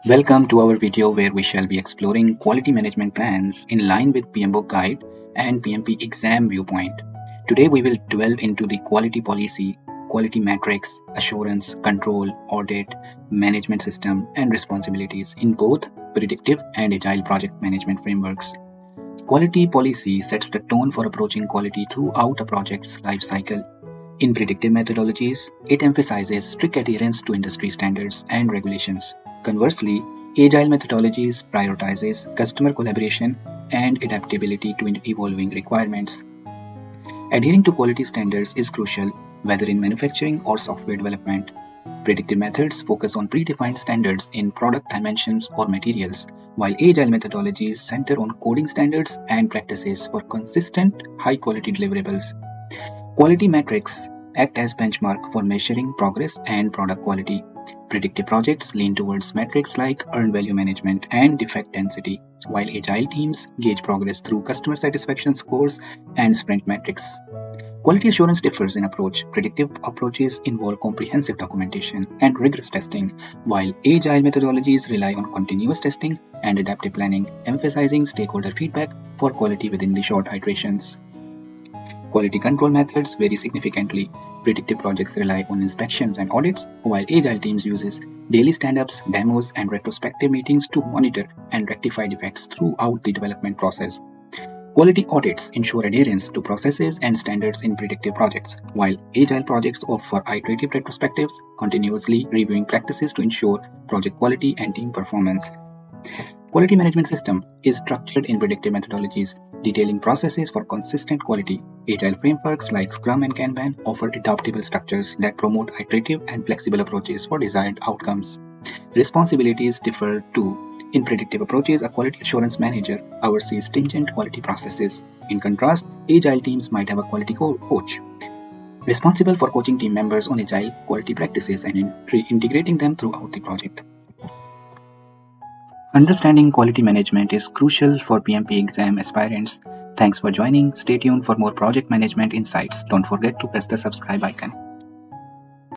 Welcome to our video where we shall be exploring quality management plans in line with PMBOK guide and PMP exam viewpoint. Today we will delve into the quality policy, quality metrics, assurance, control, audit, management system and responsibilities in both predictive and agile project management frameworks. Quality policy sets the tone for approaching quality throughout a project's life cycle. In predictive methodologies, it emphasizes strict adherence to industry standards and regulations. Conversely, agile methodologies prioritizes customer collaboration and adaptability to evolving requirements. Adhering to quality standards is crucial, whether in manufacturing or software development. Predictive methods focus on predefined standards in product dimensions or materials, while agile methodologies center on coding standards and practices for consistent, high-quality deliverables. Quality metrics act as benchmark for measuring progress and product quality. Predictive projects lean towards metrics like earned value management and defect density, while agile teams gauge progress through customer satisfaction scores and sprint metrics. Quality assurance differs in approach. Predictive approaches involve comprehensive documentation and rigorous testing, while agile methodologies rely on continuous testing and adaptive planning, emphasizing stakeholder feedback for quality within the short iterations. Quality control methods vary significantly. Predictive projects rely on inspections and audits, while agile teams uses daily stand-ups, demos, and retrospective meetings to monitor and rectify defects throughout the development process. Quality audits ensure adherence to processes and standards in predictive projects, while agile projects offer iterative retrospectives, continuously reviewing practices to ensure project quality and team performance. Quality management system is structured in predictive methodologies, detailing processes for consistent quality. Agile frameworks like Scrum and Kanban offer adaptable structures that promote iterative and flexible approaches for desired outcomes. Responsibilities differ too. In predictive approaches, a quality assurance manager oversees stringent quality processes. In contrast, agile teams might have a quality coach responsible for coaching team members on agile quality practices and integrating them throughout the project. Understanding quality management is crucial for PMP exam aspirants. Thanks for joining. Stay tuned for more project management insights. Don't forget to press the subscribe icon.